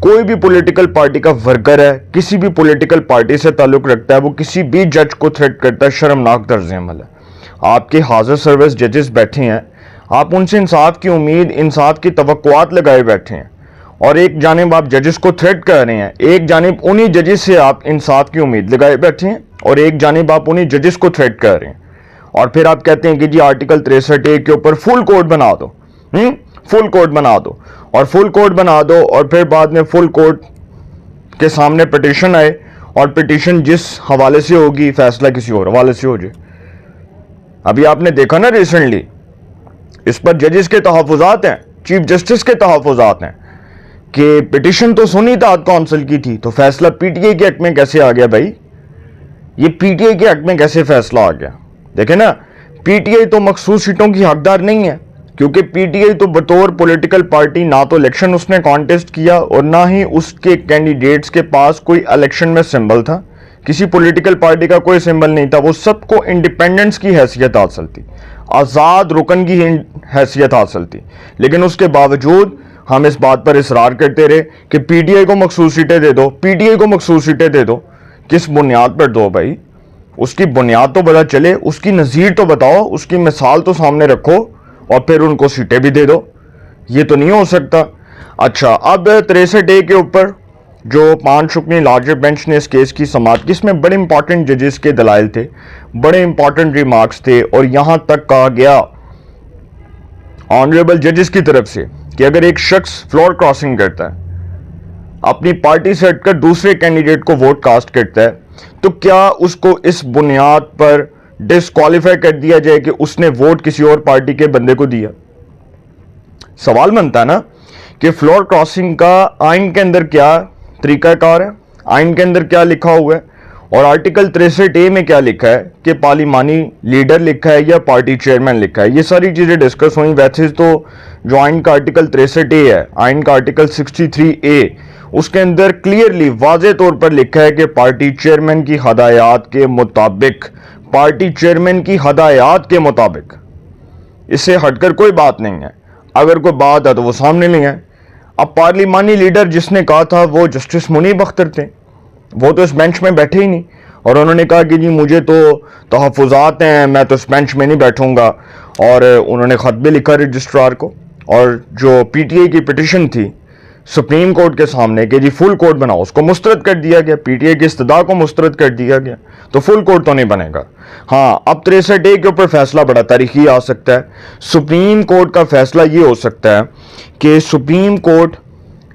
کوئی بھی political party کا ورکر ہے, کسی بھی پولیٹیکل پارٹی سے تعلق رکھتا ہے, وہ کسی بھی جج کو تھریٹ کرتا ہے, شرمناک طرز عمل ہے. آپ کے حاضر سروس ججز بیٹھے ہیں, آپ ان سے انصاف کی امید, انصاف کی توقعات لگائے بیٹھے ہیں, اور ایک جانب آپ ججز کو تھریٹ کر رہے ہیں, ایک جانب انہی ججز سے آپ انصاف کی امید لگائے بیٹھے ہیں, اور ایک جانب آپ انہی ججز کو تھریٹ کر رہے ہیں, اور پھر آپ کہتے ہیں کہ جی آرٹیکل 63A کے اوپر فل کوڈ بنا دو, فل کوڈ بنا دو, اور فل کوڈ بنا دو, اور پھر بعد میں فل کوڈ کے سامنے پٹیشن آئے, اور پٹیشن جس حوالے سے ہوگی فیصلہ کسی اور حوالے سے ہو جائے. ابھی آپ نے دیکھا نا ریسنٹلی, اس پر ججز کے تحفظات ہیں, چیف جسٹس کے تحفظات ہیں کہ پٹیشن تو سنی اتحاد کونسل کی تھی, تو فیصلہ پی ٹی آئی کے حق میں کیسے آ گیا بھائی؟ یہ پی ٹی آئی کے حق میں کیسے فیصلہ آ گیا؟ دیکھیں نا, پی ٹی آئی تو مخصوص سیٹوں کی حقدار نہیں ہے, کیونکہ پی ٹی آئی تو بطور پولیٹیکل پارٹی نہ تو الیکشن اس نے کانٹیسٹ کیا, اور نہ ہی اس کے کینڈیڈیٹس کے پاس کوئی الیکشن میں سمبل تھا. کسی پولیٹیکل پارٹی کا کوئی سمبل نہیں تھا, وہ سب کو انڈیپینڈنس کی حیثیت حاصل تھی, آزاد رکن کی حیثیت حاصل تھی. لیکن اس کے باوجود ہم اس بات پر اصرار کرتے رہے کہ پی ٹی آئی کو مخصوص سیٹیں دے دو, پی ٹی آئی کو مخصوص سیٹیں دے دو. کس بنیاد پر دو بھائی؟ اس کی بنیاد تو پتہ چلے, اس کی نظیر تو بتاؤ, اس کی مثال تو سامنے رکھو, اور پھر ان کو سیٹیں بھی دے دو. یہ تو نہیں ہو سکتا. اچھا, اب 63A کے اوپر جو 5 رکنی لارجر بینچ نے اس کیس کی سماعت کی, اس میں بڑے امپورٹنٹ ججز کے دلائل تھے, بڑے امپورٹنٹ ریمارکس تھے, اور یہاں تک کہا گیا آنریبل ججز کی طرف سے کہ اگر ایک شخص فلور کراسنگ کرتا ہے, اپنی پارٹی سے ہٹ کر دوسرے کینڈیڈیٹ کو ووٹ کاسٹ کرتا ہے, تو کیا اس کو اس بنیاد پر ڈسکوالیفائی کر دیا جائے کہ اس نے ووٹ کسی اور پارٹی کے بندے کو دیا؟ سوال بنتا ہے نا کہ فلور کراسنگ کا آئین کے اندر کیا طریقہ کار ہے, آئین کے اندر کیا لکھا ہوا ہے, اور آرٹیکل 63A میں کیا لکھا ہے کہ پارلیمانی لیڈر لکھا ہے یا پارٹی چیئرمین لکھا ہے. یہ ساری چیزیں ڈسکس ہوئیں. ویسے تو جو آئین کا آرٹیکل 63A ہے, آئین کا آرٹیکل 63A, اس کے اندر کلیئرلی واضح طور پر لکھا ہے کہ پارٹی چیئرمین کی ہدایات کے مطابق, پارٹی چیئرمین کی ہدایات کے مطابق, اس سے ہٹ کر کوئی بات نہیں ہے. اگر کوئی بات ہے تو وہ سامنے نہیں ہے. اب پارلیمانی لیڈر جس نے کہا تھا وہ جسٹس منیب اختر تھے, وہ تو اس بینچ میں بیٹھے ہی نہیں, اور انہوں نے کہا کہ جی مجھے تو تحفظات ہیں, میں تو اس بینچ میں نہیں بیٹھوں گا, اور انہوں نے خط بھی لکھا رجسٹرار کو, اور جو پی ٹی آئی کی پٹیشن تھی سپریم کورٹ کے سامنے کہ جی فل کورٹ بناؤ, اس کو مسترد کر دیا گیا, پی ٹی آئی کی استدعا کو مسترد کر دیا گیا. تو فل کورٹ تو نہیں بنے گا. ہاں, اب 63A کے اوپر فیصلہ بڑا تاریخی آ سکتا ہے. سپریم کورٹ کا فیصلہ یہ ہو سکتا ہے کہ سپریم کورٹ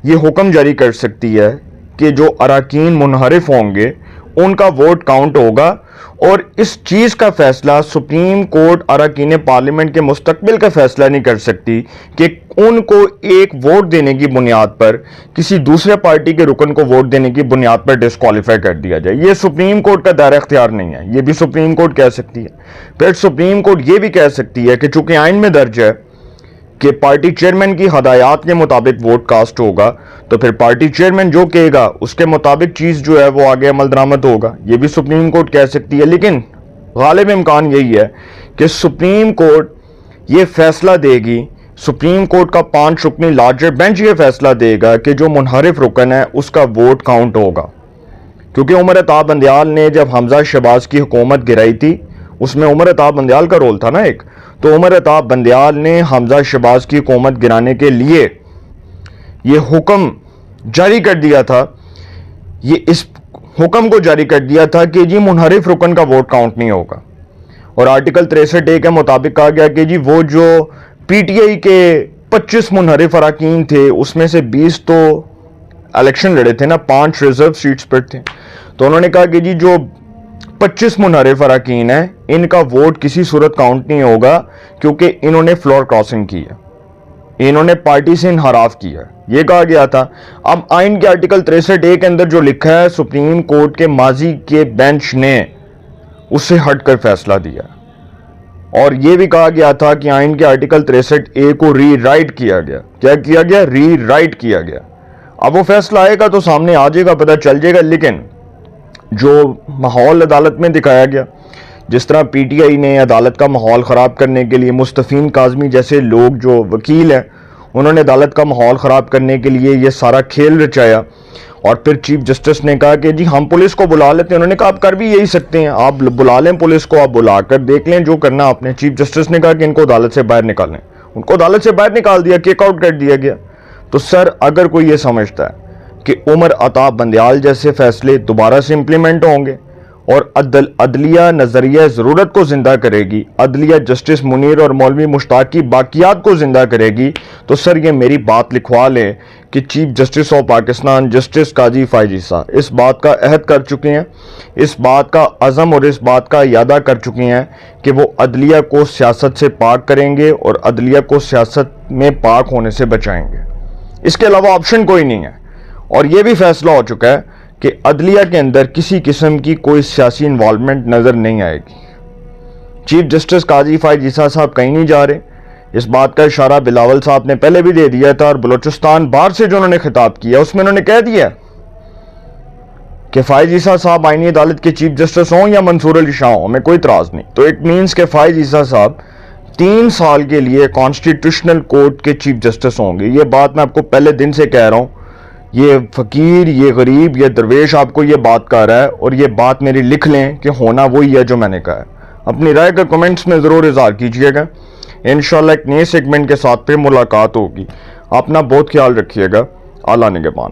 یہ حکم جاری کر سکتی ہے کہ جو اراکین منحرف ہوں گے ان کا ووٹ کاؤنٹ ہوگا, اور اس چیز کا فیصلہ سپریم کورٹ اراکین پارلیمنٹ کے مستقبل کا فیصلہ نہیں کر سکتی کہ ان کو ایک ووٹ دینے کی بنیاد پر کسی دوسرے پارٹی کے رکن کو ووٹ دینے کی بنیاد پر ڈسکوالیفائی کر دیا جائے. یہ سپریم کورٹ کا دائرہ اختیار نہیں ہے, یہ بھی سپریم کورٹ کہہ سکتی ہے. پھر سپریم کورٹ یہ بھی کہہ سکتی ہے کہ چونکہ آئین میں درج ہے کہ پارٹی چیئرمین کی ہدایات کے مطابق ووٹ کاسٹ ہوگا, تو پھر پارٹی چیئرمین جو کہے گا اس کے مطابق چیز جو ہے وہ آگے عمل درآمد ہوگا. یہ بھی سپریم کورٹ کہہ سکتی ہے. لیکن غالب امکان یہی ہے کہ سپریم کورٹ یہ فیصلہ دے گی, سپریم کورٹ کا 5 رکنی لارجر بینچ یہ فیصلہ دے گا کہ جو منحرف رکن ہے اس کا ووٹ کاؤنٹ ہوگا. کیونکہ عمر عطا بندیال نے جب حمزہ شہباز کی حکومت گرائی تھی, اس میں عمر عطا بندیال کا رول تھا نا ایک, تو عمر عطا بندیال نے حمزہ شہباز کی حکومت گرانے کے لیے یہ حکم جاری کر دیا تھا, یہ اس حکم کو جاری کر دیا تھا کہ جی منحرف رکن کا ووٹ کاؤنٹ نہیں ہوگا. اور آرٹیکل 63A کے مطابق کہا گیا کہ جی وہ جو پی ٹی آئی کے 25 منحرف اراکین تھے اس میں سے 20 تو الیکشن لڑے تھے نا, 5 ریزرو سیٹس پر تھے, تو انہوں نے کہا کہ جی جو 25 منحرف اراکین ہیں ان کا ووٹ کسی صورت کاؤنٹ نہیں ہوگا کیونکہ انہوں نے فلور کراسنگ کی ہے, انہوں نے پارٹی سے انحراف کیا ہے, یہ کہا گیا تھا. اب آئین کے آرٹیکل 63A کے اندر جو لکھا ہے سپریم کورٹ کے ماضی کے بینچ نے اس سے ہٹ کر فیصلہ دیا, اور یہ بھی کہا گیا تھا کہ آئین کے آرٹیکل 63A کو ری رائٹ کیا گیا. کیا کیا گیا؟ ری رائٹ کیا گیا. اب وہ فیصلہ آئے گا تو سامنے آ جائے گا, پتہ چل جائے گا. لیکن جو ماحول عدالت میں دکھایا گیا, جس طرح پی ٹی آئی نے عدالت کا ماحول خراب کرنے کے لیے مستفین کاظمی جیسے لوگ جو وکیل ہیں انہوں نے عدالت کا ماحول خراب کرنے کے لیے یہ سارا کھیل رچایا، اور پھر چیف جسٹس نے کہا کہ جی ہم پولیس کو بلا لیتے ہیں۔ انہوں نے کہا آپ کر بھی یہی سکتے ہیں، آپ بلا لیں پولیس کو، آپ بلا کر دیکھ لیں جو کرنا آپ نے۔ چیف جسٹس نے کہا کہ ان کو عدالت سے باہر نکالیں، ان کو عدالت سے باہر نکال دیا، کیک آؤٹ کر دیا گیا۔ تو سر اگر کوئی یہ سمجھتا ہے کہ عمر عطا بندیال جیسے فیصلے دوبارہ سے امپلیمنٹ ہوں گے اور عدلیہ نظریہ ضرورت کو زندہ کرے گی، عدلیہ جسٹس منیر اور مولوی مشتاق کی باقیات کو زندہ کرے گی، تو سر یہ میری بات لکھوا لیں کہ chief justice of Pakistan justice قاضی فائز عیسیٰ اس بات کا عہد کر چکے ہیں، اس بات کا عزم اور اس بات کا اعادہ کر چکے ہیں کہ وہ عدلیہ کو سیاست سے پاک کریں گے اور عدلیہ کو سیاست میں پاک ہونے سے بچائیں گے۔ اس کے علاوہ آپشن کوئی نہیں ہے، اور یہ بھی فیصلہ ہو چکا ہے کہ عدلیہ کے اندر کسی قسم کی کوئی سیاسی انوالومنٹ نظر نہیں آئے گی۔ چیف جسٹس قاضی فائز عیسیٰ صاحب کہیں نہیں جا رہے، اس بات کا اشارہ بلاول صاحب نے پہلے بھی دے دیا تھا، اور بلوچستان بار سے جو انہوں نے خطاب کیا اس میں انہوں نے کہہ دیا کہ فائز عیسیٰ صاحب آئینی عدالت کے چیف جسٹس ہوں یا منصور علی شاہ ہوں، ہمیں کوئی اعتراض نہیں۔ تو اٹ مینس کہ فائز عیسیٰ صاحب 3 سال کے لیے کانسٹیٹیوشنل کورٹ کے چیف جسٹس ہوں گے۔ یہ بات میں آپ کو پہلے دن سے کہہ رہا ہوں، یہ فقیر، یہ غریب، یہ درویش آپ کو یہ بات کہہ رہا ہے، اور یہ بات میری لکھ لیں کہ ہونا وہی ہے جو میں نے کہا ہے۔ اپنی رائے کا کمنٹس میں ضرور اظہار کیجئے گا۔ انشاءاللہ ایک نئے سیگمنٹ کے ساتھ پھر ملاقات ہوگی۔ اپنا بہت خیال رکھیے گا۔ اعلیٰ نگہبان۔